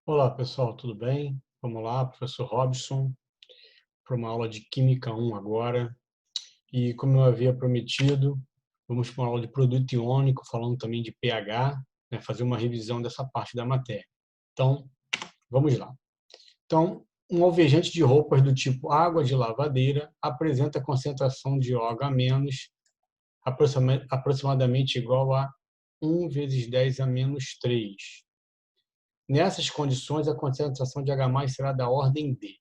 Olá, pessoal, tudo bem? Vamos lá, professor Robson, para uma aula de Química 1 agora. E como eu havia prometido, vamos para uma aula de produto iônico, falando também de pH, né, fazer uma revisão dessa parte da matéria. Então, vamos lá. Então, um alvejante de roupas do tipo água de lavadeira apresenta concentração de OH- aproximadamente igual a 1 vezes 10 a menos 3. Nessas condições, a concentração de H+ será da ordem D.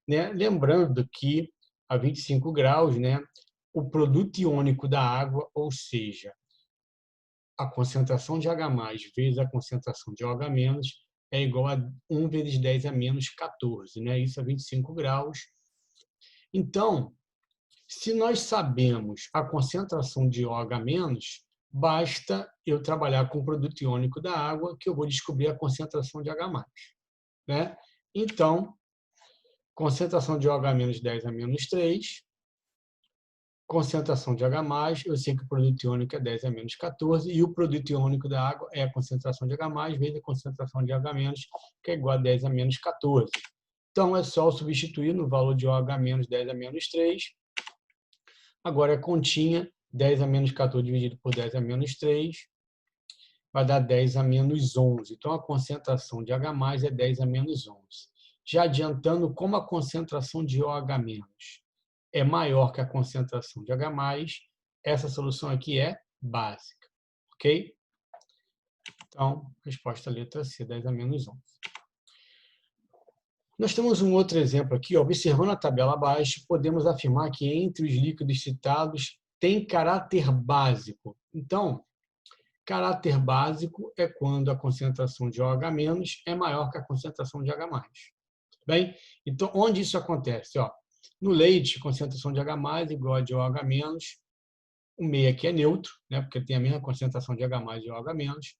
Né? Lembrando que a 25 graus, né, o produto iônico da água, ou seja, a concentração de H+ vezes a concentração de OH- é igual a 1 vezes 10 a menos 14, né? Isso a 25 graus. Então, se nós sabemos a concentração de OH-, basta eu trabalhar com o produto iônico da água que eu vou descobrir a concentração de H+, né? Então, concentração de OH- 10 a menos 3, concentração de H+, eu sei que o produto iônico é 10 a menos 14, e o produto iônico da água é a concentração de H+, vezes a concentração de H-, que é igual a 10 a menos 14. Então, é só substituir no valor de OH- 10 a menos 3. Agora, a continha, 10 a menos 14 dividido por 10 a menos 3, vai dar 10 a menos 11. Então, a concentração de H+ é 10 a menos 11. Já adiantando, como a concentração de OH- é maior que a concentração de H+, essa solução aqui é básica, ok? Então, resposta letra C, 10 a menos 11. Nós temos um outro exemplo aqui, observando a tabela abaixo, podemos afirmar que entre os líquidos citados tem caráter básico. Então, caráter básico é quando a concentração de OH- é maior que a concentração de H+. Bem, então, onde isso acontece? Ó, no leite, concentração de H+ igual a de OH-, o meio aqui é neutro, né, porque tem a mesma concentração de H+ e OH-.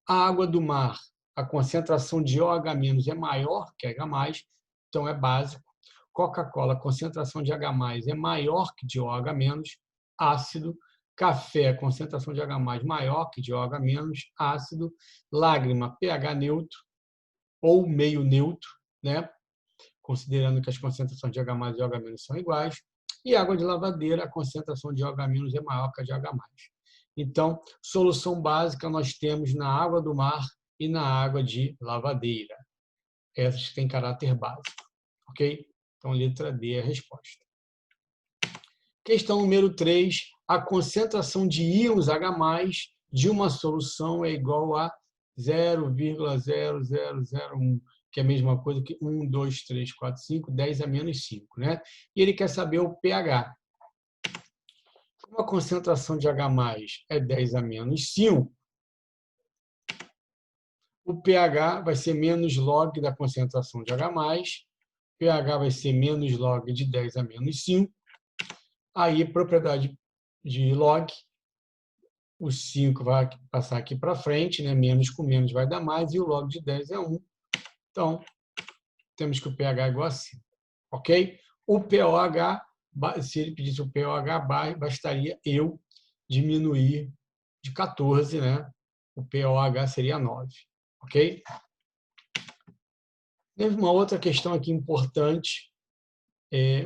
A água do mar, a concentração de OH- é maior que H+, então é básico. Coca-Cola, a concentração de H+ é maior que de OH-, ácido. Café, concentração de H+ maior que de OH-, ácido. Lágrima, pH neutro ou meio neutro, né? Considerando que as concentrações de H+ e OH- são iguais. E água de lavadeira, a concentração de OH- é maior que a de H+. Então, solução básica nós temos na água do mar e na água de lavadeira. Essas têm caráter básico, ok? Então, letra D é a resposta. Questão número 3. A concentração de íons H+ de uma solução é igual a 0,0001, que é a mesma coisa que 1, 2, 3, 4, 5, 10 a menos 5, né? E ele quer saber o pH. Como a concentração de H+ é 10 a menos 5, o pH vai ser menos log da concentração de H+, pH vai ser menos log de 10 a menos 5. Aí, propriedade de log, o 5 vai passar aqui para frente, né? Menos com menos vai dar mais, e o log de 10 é 1. Então, temos que o pH é igual a 5, ok? O pOH, se ele pedisse o pOH, bastaria eu diminuir de 14, né? O pOH seria 9, ok? Teve uma outra questão aqui importante,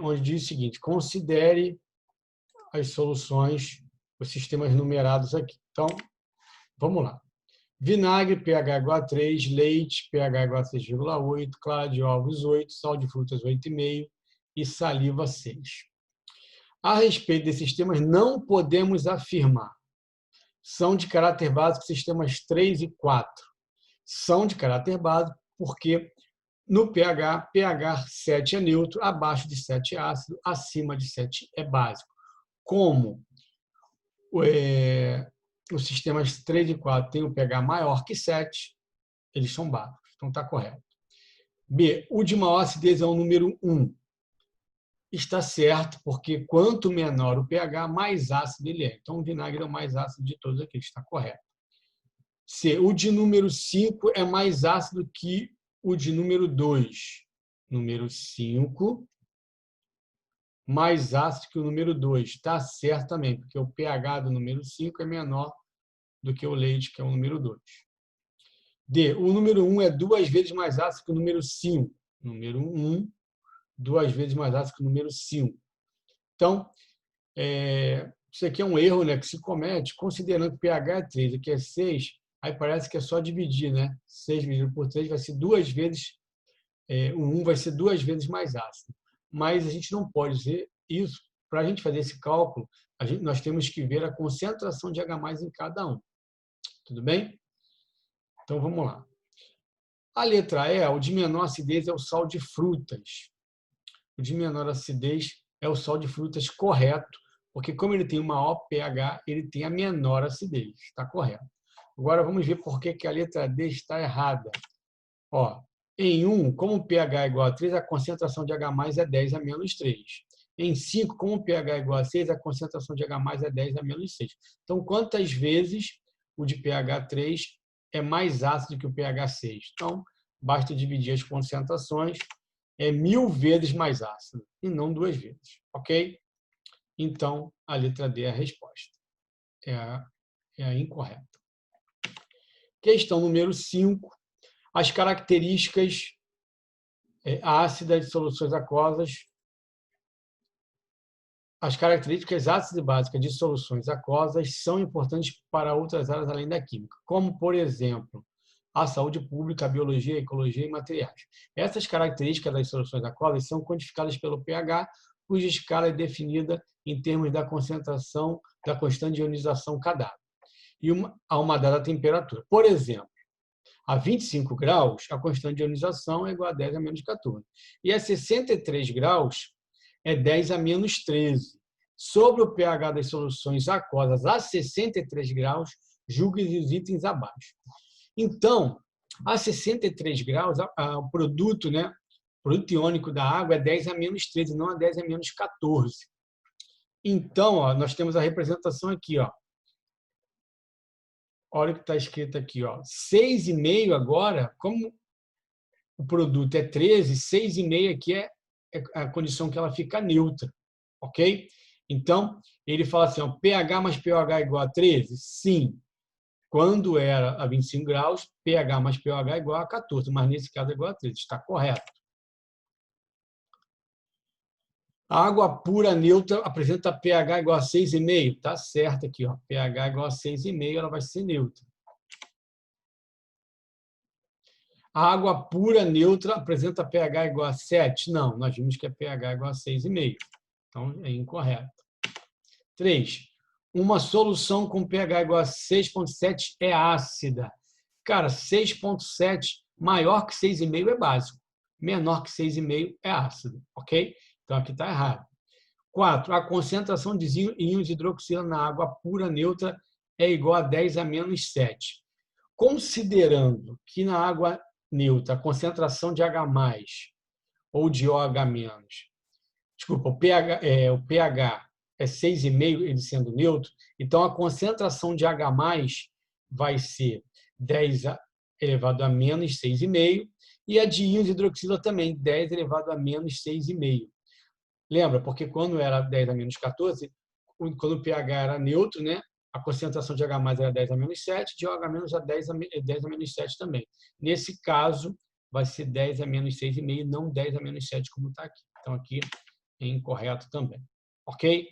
onde diz o seguinte: considere as soluções, os sistemas numerados aqui. Então, vamos lá. Vinagre, pH igual a 3, leite, pH igual a 6,8, clara de ovos 8, sal de frutas 8,5 e saliva 6. A respeito desses sistemas, não podemos afirmar. São de caráter básico sistemas 3 e 4. São de caráter básico porque no pH 7 é neutro, abaixo de 7 é ácido, acima de 7 é básico. Como os sistemas 3 e 4 têm o pH maior que 7, eles são básicos. Então, está correto. B. O de maior acidez é o número 1. Está certo, porque quanto menor o pH, mais ácido ele é. Então, o vinagre é o mais ácido de todos aqui. Está correto. C. O de número 5 é mais ácido que o de número 2. Número 5 mais ácido que o número 2. Está certo também, porque o pH do número 5 é menor do que o leite, que é o número 2. D, o número 1 é 2 vezes mais ácido que o número 5. Número 1, 2 vezes mais ácido que o número 5. Então, isso aqui é um erro, né, que se comete considerando que o pH é 3, aqui é 6, aí parece que é só dividir, né? 6 dividido por 3 vai ser 2 vezes, o 1 vai ser 2 vezes mais ácido. Mas a gente não pode dizer isso. Para a gente fazer esse cálculo, nós temos que ver a concentração de H+ em cada um. Tudo bem? Então, vamos lá. A letra E, o de menor acidez é o sal de frutas. O de menor acidez é o sal de frutas correto, porque como ele tem o maior pH, ele tem a menor acidez. Está correto. Agora vamos ver por que a letra D está errada. Ó, em 1, como o pH é igual a 3, a concentração de H+ é 10 a menos 3. Em 5, como o pH é igual a 6, a concentração de H+ é 10 a menos 6. Então, quantas vezes o de pH 3 é mais ácido que o pH 6? Então, basta dividir as concentrações, é 1000 vezes mais ácido, e não 2 vezes. Ok? Então, a letra D é a resposta. É a incorreta. Questão número 5. As características ácidas de soluções aquosas. As características ácidas e básicas de soluções aquosas são importantes para outras áreas além da química, como, por exemplo, a saúde pública, a biologia, a ecologia e materiais. Essas características das soluções aquosas são quantificadas pelo pH, cuja escala é definida em termos da concentração da constante de ionização cada e a uma dada temperatura. Por exemplo, a 25 graus, a constante de ionização é igual a 10 a menos 14. E a 63 graus é 10 a menos 13. Sobre o pH das soluções aquosas a 63 graus, julgue os itens abaixo. Então, a 63 graus, o produto, né, o produto iônico da água é 10 a menos 13, não a 10 a menos 14. Então, ó, nós temos a representação aqui, ó. Olha o que está escrito aqui, ó. 6,5 agora, como o produto é 13, 6,5 aqui é a condição que ela fica neutra, ok? Então, ele fala assim, ó, pH mais pH igual a 13? Sim. Quando era a 25 graus, pH mais pH é igual a 14, mas nesse caso é igual a 13. Está correto. A água pura neutra apresenta pH igual a 6,5. Está certo aqui, ó. pH igual a 6,5, ela vai ser neutra. A água pura neutra apresenta pH igual a 7? Não, nós vimos que é pH igual a 6,5. Então, é incorreto. 3. Uma solução com pH igual a 6,7 é ácida. Cara, 6,7 maior que 6,5 é básico. Menor que 6,5 é ácido. Ok? Então, aqui está errado. 4. A concentração de íons de hidroxila na água pura neutra é igual a 10 a menos 7. Considerando que na água neutra a concentração de H+ ou de OH-, desculpa, o pH é 6,5, ele sendo neutro, então a concentração de H+ vai ser 10 elevado a menos 6,5, e a de íons de hidroxila também, 10 elevado a menos 6,5. Lembra? Porque quando era 10 a menos 14, quando o pH era neutro, né, a concentração de H+ era 10 a menos 7, de OH- a 10 a menos 7 também. Nesse caso, vai ser 10 a menos 6,5, não 10 a menos 7, como está aqui. Então, aqui é incorreto também. Ok?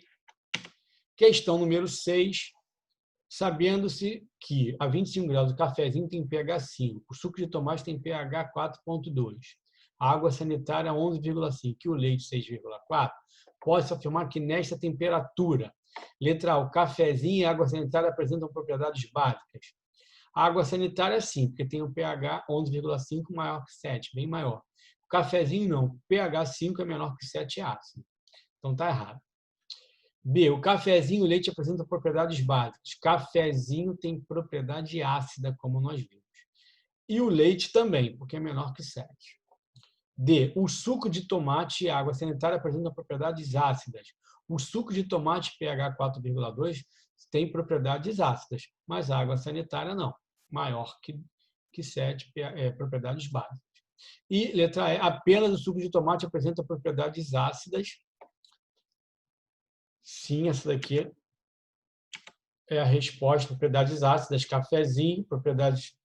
Questão número 6. Sabendo-se que a 25 graus o cafezinho tem pH 5, o suco de tomate tem pH 4,2, a água sanitária 11,5 e o leite 6,4, pode-se afirmar que nesta temperatura, letra A, o cafezinho e a água sanitária apresentam propriedades básicas. A água sanitária sim, porque tem o pH 11,5 maior que 7, bem maior. O cafezinho não, o pH 5 é menor que 7, é ácido. Então está errado. B. O cafezinho e o leite apresentam propriedades básicas. Cafezinho tem propriedade ácida, como nós vimos. E o leite também, porque é menor que 7. D. O suco de tomate e água sanitária apresentam propriedades ácidas. O suco de tomate pH 4,2 tem propriedades ácidas, mas a água sanitária não. Maior que 7, propriedades básicas. E letra E. Apenas o suco de tomate apresenta propriedades ácidas. Sim, essa daqui é a resposta. Propriedades ácidas, cafezinho, propriedades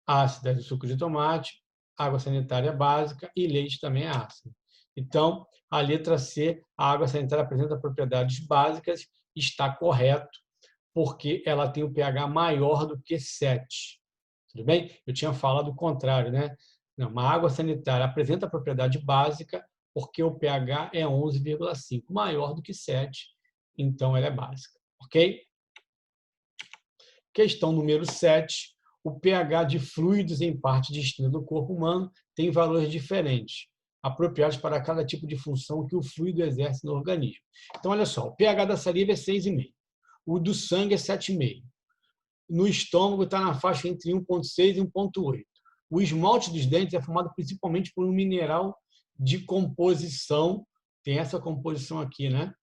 ácida de suco de tomate, água sanitária básica e leite também é ácido. Então, a letra C, a água sanitária apresenta propriedades básicas, está correto, porque ela tem o pH maior do que 7. Tudo bem? Eu tinha falado o contrário, né? Não, uma água sanitária apresenta propriedade básica porque o pH é 11,5, maior do que 7, então ela é básica. Ok? Questão número 7. O pH de fluidos em parte distinta do corpo humano tem valores diferentes, apropriados para cada tipo de função que o fluido exerce no organismo. Então, olha só, o pH da saliva é 6,5. O do sangue é 7,5. No estômago está na faixa entre 1,6 e 1,8. O esmalte dos dentes é formado principalmente por um mineral de composição, tem essa composição aqui, né?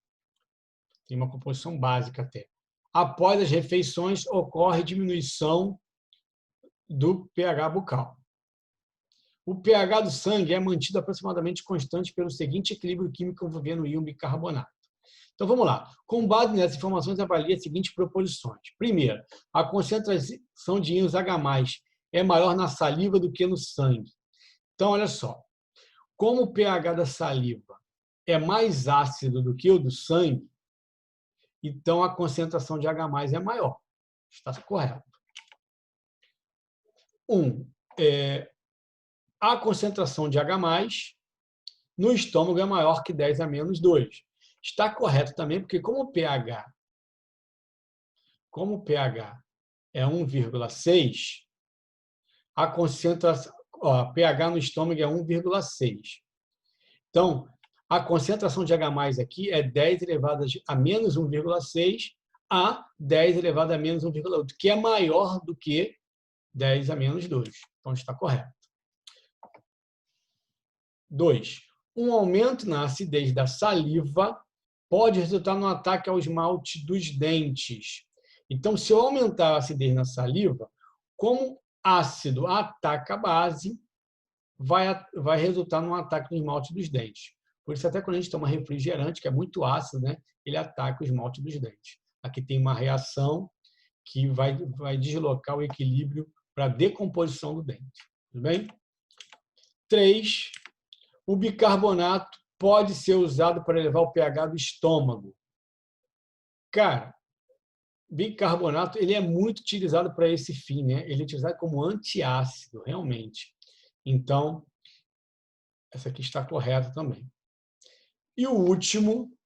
Tem uma composição básica até. Após as refeições, ocorre diminuição do pH bucal. O pH do sangue é mantido aproximadamente constante pelo seguinte equilíbrio químico envolvendo íon bicarbonato. Então, vamos lá. Com base nessas informações, avalie as seguintes proposições. Primeiro, a concentração de íons H+, é maior na saliva do que no sangue. Então, olha só. Como o pH da saliva é mais ácido do que o do sangue, então a concentração de H+ é maior. Está correto. A concentração de H+, no estômago é maior que 10 a menos 2. Está correto também, porque como o pH é 1,6, a concentração, pH no estômago é 1,6. Então, a concentração de H+ aqui é 10 elevado a menos 1,6 a 10 elevado a menos 1,8, que é maior do que 10 a menos 2. Então, está correto. 2. Um aumento na acidez da saliva pode resultar no ataque ao esmalte dos dentes. Então, se eu aumentar a acidez na saliva, como ácido ataca a base, vai resultar num ataque no esmalte dos dentes. Por isso, até quando a gente toma refrigerante, que é muito ácido, né, ele ataca o esmalte dos dentes. Aqui tem uma reação que vai deslocar o equilíbrio para a decomposição do dente. Tudo bem? 3. O bicarbonato pode ser usado para elevar o pH do estômago. Cara, bicarbonato ele é muito utilizado para esse fim, né? Ele é utilizado como antiácido, realmente. Então, essa aqui está correta também. E o último,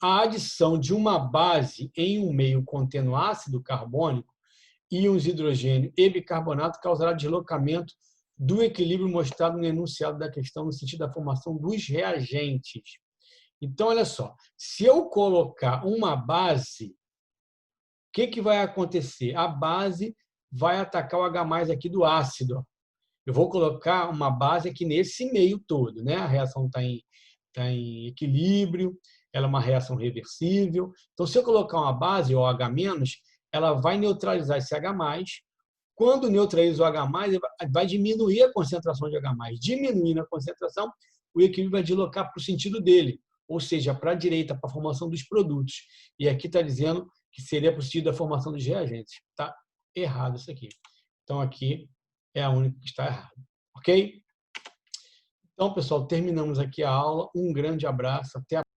a adição de uma base em um meio contendo ácido carbônico, íons hidrogênio e bicarbonato causará deslocamento do equilíbrio mostrado no enunciado da questão no sentido da formação dos reagentes. Então, olha só, se eu colocar uma base, o que vai acontecer? A base vai atacar o H+ aqui do ácido. Eu vou colocar uma base aqui nesse meio todo, né? A reação está em equilíbrio, ela é uma reação reversível. Então, se eu colocar uma base, OH-, ela vai neutralizar esse H+. Quando neutraliza o H+, vai diminuir a concentração de H+. Diminuindo a concentração, o equilíbrio vai deslocar para o sentido dele, ou seja, para a direita, para a formação dos produtos. E aqui está dizendo que seria para o sentido da formação dos reagentes. Está errado isso aqui. Então, aqui é a única que está errada. Ok? Então, pessoal, terminamos aqui a aula. Um grande abraço. Até a